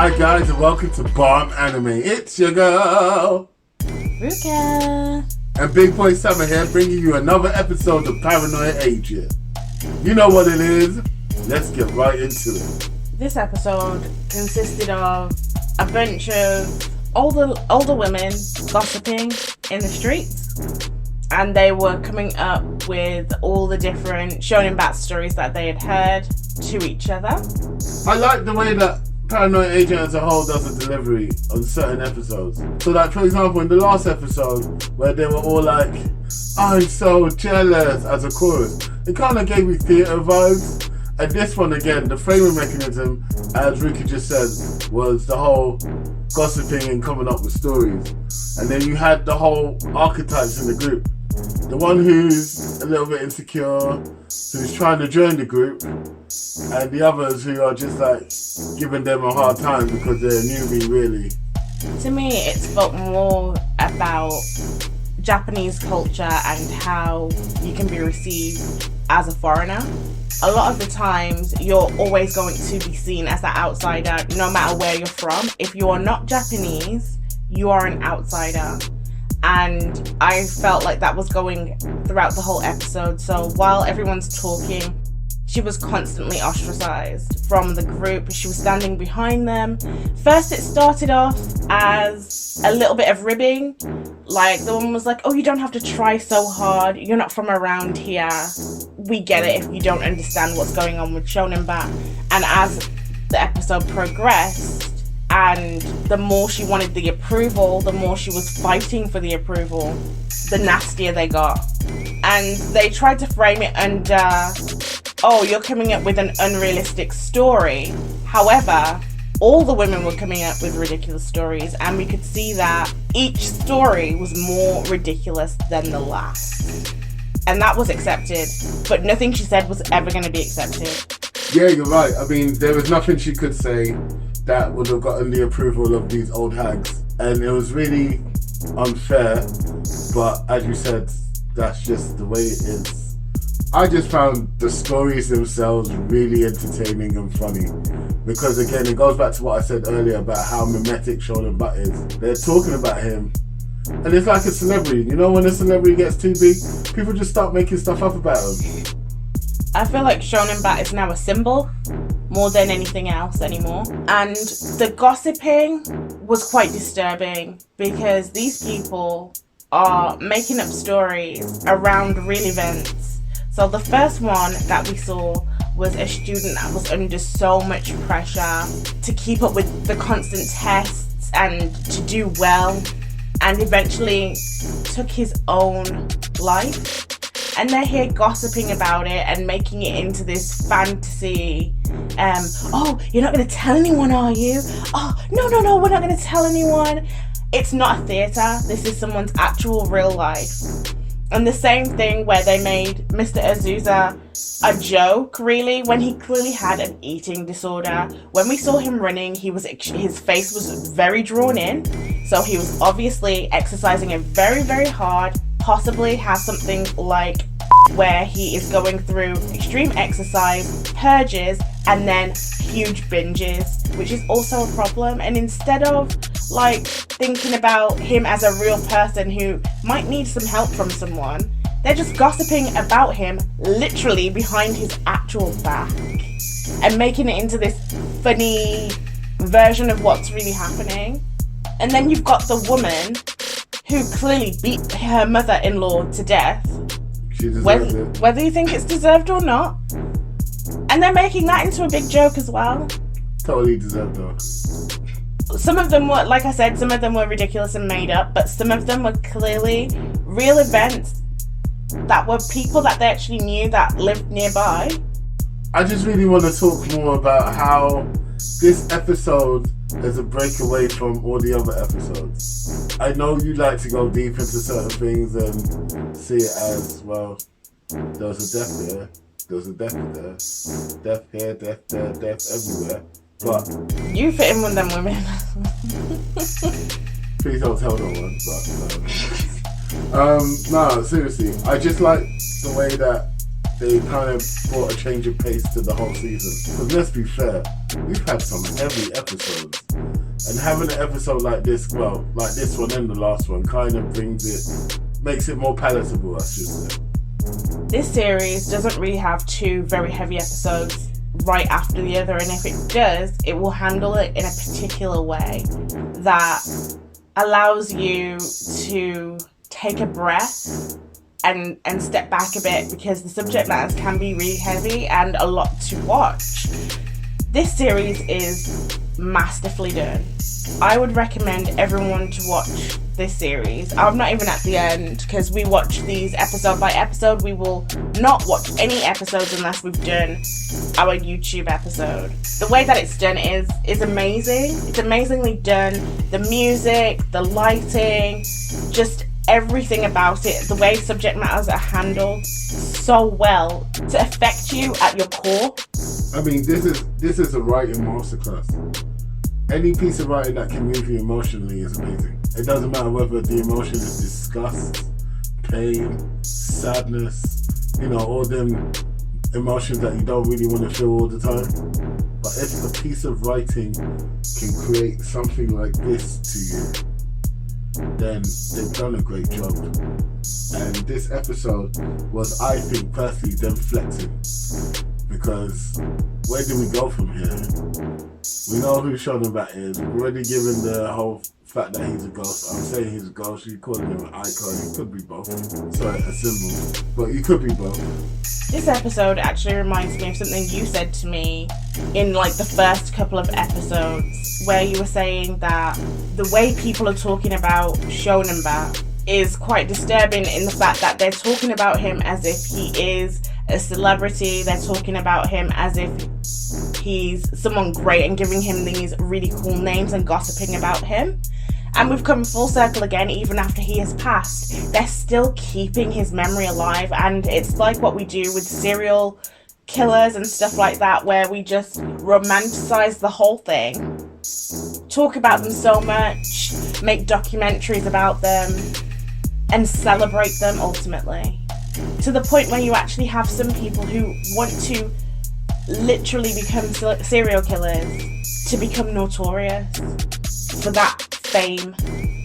Hi guys and welcome to Bomb Anime. It's your girl Ruka and Big Boy Summer here, bringing you another episode of Paranoia Asia. You know what it is. Let's get right into it. This episode consisted of a bunch of older women gossiping in the streets, and they were coming up with all the different shonen backstories that they had heard to each other. I like the way that Paranoia Agent as a whole does a delivery on certain episodes. So like, for example, in the last episode where they were all like, I'm so jealous as a chorus, it kind of gave me theatre vibes. And this one again, the framing mechanism, as Ricky just said, was the whole gossiping and coming up with stories. And then you had the whole archetypes in the group. The one who's a little bit insecure, who's trying to join the group, and the others who are just like giving them a hard time because they're a newbie, really. To me, it's felt more about Japanese culture and how you can be received as a foreigner. A lot of the times, you're always going to be seen as an outsider, no matter where you're from. If you are not Japanese, you are an outsider. And I felt like that was going throughout the whole episode. So while everyone's talking, she was constantly ostracized from the group. She was standing behind them. First, it started off as a little bit of ribbing. Like, the woman was like, oh, you don't have to try so hard. You're not from around here. We get it if you don't understand what's going on with Shonen Bat. And as the episode progressed, and the more she wanted the approval, the more she was fighting for the approval, the nastier they got. And they tried to frame it under, oh, you're coming up with an unrealistic story. However, all the women were coming up with ridiculous stories, and we could see that each story was more ridiculous than the last. And that was accepted, but nothing she said was ever going to be accepted. Yeah, you're right. I mean, there was nothing she could say that would have gotten the approval of these old hags. And it was really unfair, but as you said, that's just the way it is. I just found the stories themselves really entertaining and funny. Because again, it goes back to what I said earlier about how mimetic Shonen Butt is. They're talking about him, and it's like a celebrity. You know, when a celebrity gets too big, people just start making stuff up about him. I feel like Shonen Bat is now a symbol more than anything else anymore. And the gossiping was quite disturbing because these people are making up stories around real events. So the first one that we saw was a student that was under so much pressure to keep up with the constant tests and to do well, and eventually took his own life. And they're here gossiping about it and making it into this fantasy. Oh, you're not going to tell anyone, are you? Oh, no, we're not going to tell anyone. It's not a theatre. This is someone's actual real life. And the same thing where they made Mr. Azusa a joke, really, when he clearly had an eating disorder. When we saw him running, his face was very drawn in. So he was obviously exercising it very, very hard. Possibly has something like where he is going through extreme exercise, purges, and then huge binges, which is also a problem. And instead of like thinking about him as a real person who might need some help from someone, they're just gossiping about him literally behind his actual back and making it into this funny version of what's really happening. And then you've got the woman who clearly beat her mother-in-law to death. She deserved it. Whether you think it's deserved or not. And they're making that into a big joke as well. Totally deserved though. Some of them were, like I said, some of them were ridiculous and made up, but some of them were clearly real events that were people that they actually knew that lived nearby. I just really want to talk more about how this episode is a break away from all the other episodes. I know you like to go deep into certain things and see it as, well, there was a death there, there was a death there, death here, death there, death everywhere. But you fit in with them women. Please don't tell no one, but no, seriously, I just like the way that they kind of brought a change of pace to the whole season. Because let's be fair, we've had some heavy episodes. And having an episode like this, well, like this one and the last one, kind of makes it more palatable, I should say. This series doesn't really have two very heavy episodes right after the other, and if it does, it will handle it in a particular way that allows you to take a breath and step back a bit, because the subject matters can be really heavy and a lot to watch. This series is masterfully done. I would recommend everyone to watch this series. I'm not even at the end because we watch these episode by episode. We will not watch any episodes unless we've done our YouTube episode. The way that it's done is amazing. It's amazingly done. The music, the lighting, just everything about it, the way subject matters are handled so well to affect you at your core. I mean, this is a writing masterclass. Any piece of writing that can move you emotionally is amazing. It doesn't matter whether the emotion is disgust, pain, sadness, all them emotions that you don't really want to feel all the time. But if a piece of writing can create something like this to you, then they've done a great job. And this episode was, I think, personally, them flexing. Because where do we go from here? We know who Shonen Bat is. We've already given the whole fact that he's a ghost. I'm saying he's a ghost. You calling him an icon. He could be both. Sorry, a symbol. But you could be both. This episode actually reminds me of something you said to me in like the first couple of episodes, where you were saying that the way people are talking about Shonen Bat is quite disturbing, in the fact that they're talking about him as if he is a celebrity. They're talking about him as if he's someone great and giving him these really cool names and gossiping about him. And we've come full circle again, even after he has passed. They're still keeping his memory alive, and it's like what we do with serial killers and stuff like that, where we just romanticize the whole thing, talk about them so much, make documentaries about them, and celebrate them ultimately. To the point where you actually have some people who want to literally become serial killers to become notorious for that fame.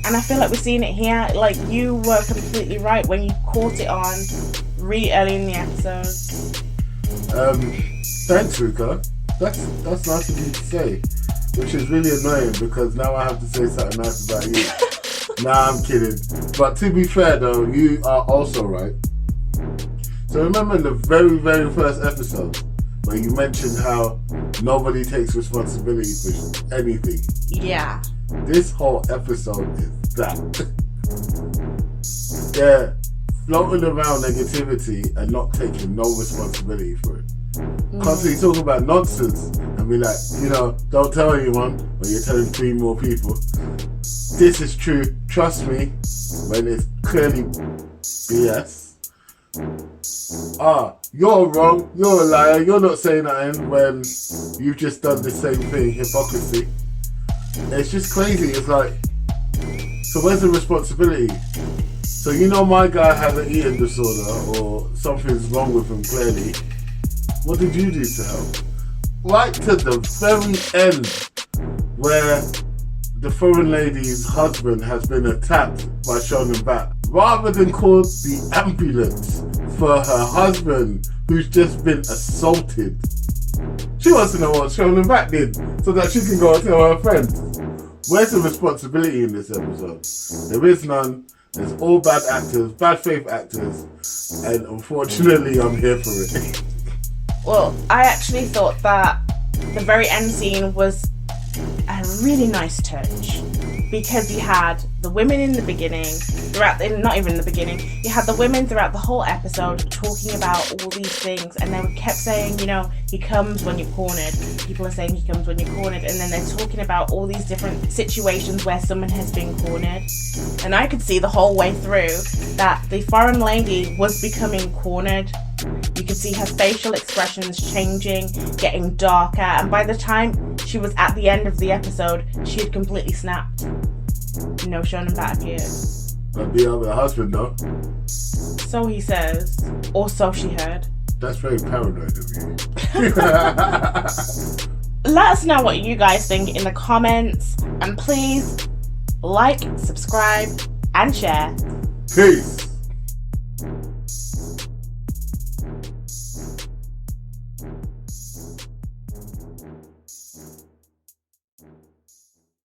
And I feel like we're seeing it here. Like, you were completely right when you caught it on really early in the episode. Thanks, Ruka. That's nice of you to say, which is really annoying because now I have to say something nice about you. Nah, I'm kidding. But to be fair though, you are also right. So remember in the very, very first episode where you mentioned how nobody takes responsibility for anything? Yeah. This whole episode is that. They're floating around negativity and not taking no responsibility for it. Constantly talking about nonsense and be like, don't tell anyone, but you're telling 3 more people. This is true, trust me, when it's clearly BS. You're wrong, you're a liar, you're not saying nothing when you've just done the same thing, hypocrisy. It's just crazy. It's like, so where's the responsibility? So my guy has an eating disorder or something's wrong with him clearly. What did you do to help? Right to the very end where the foreign lady's husband has been attacked by Shonen Bat. Rather than call the ambulance for her husband who's just been assaulted, she wants to know what Shonen Bat did so that she can go and tell her friends. Where's the responsibility in this episode? There is none. There's all bad actors, bad faith actors, and unfortunately I'm here for it. Well, I actually thought that the very end scene was a really nice touch, because you had the women in the beginning, not even the beginning, you had the women throughout the whole episode talking about all these things, and they kept saying, he comes when you're cornered. People are saying he comes when you're cornered, and then they're talking about all these different situations where someone has been cornered. And I could see the whole way through that the foreign lady was becoming cornered. You could see her facial expressions changing, getting darker, and by the time she was at the end of the episode, she had completely snapped. No Shonen Bat appeared. I'd be out with her husband though. So he says, or so she heard. That's very paranoid of you. Let us know what you guys think in the comments, and please like, subscribe, and share. Peace.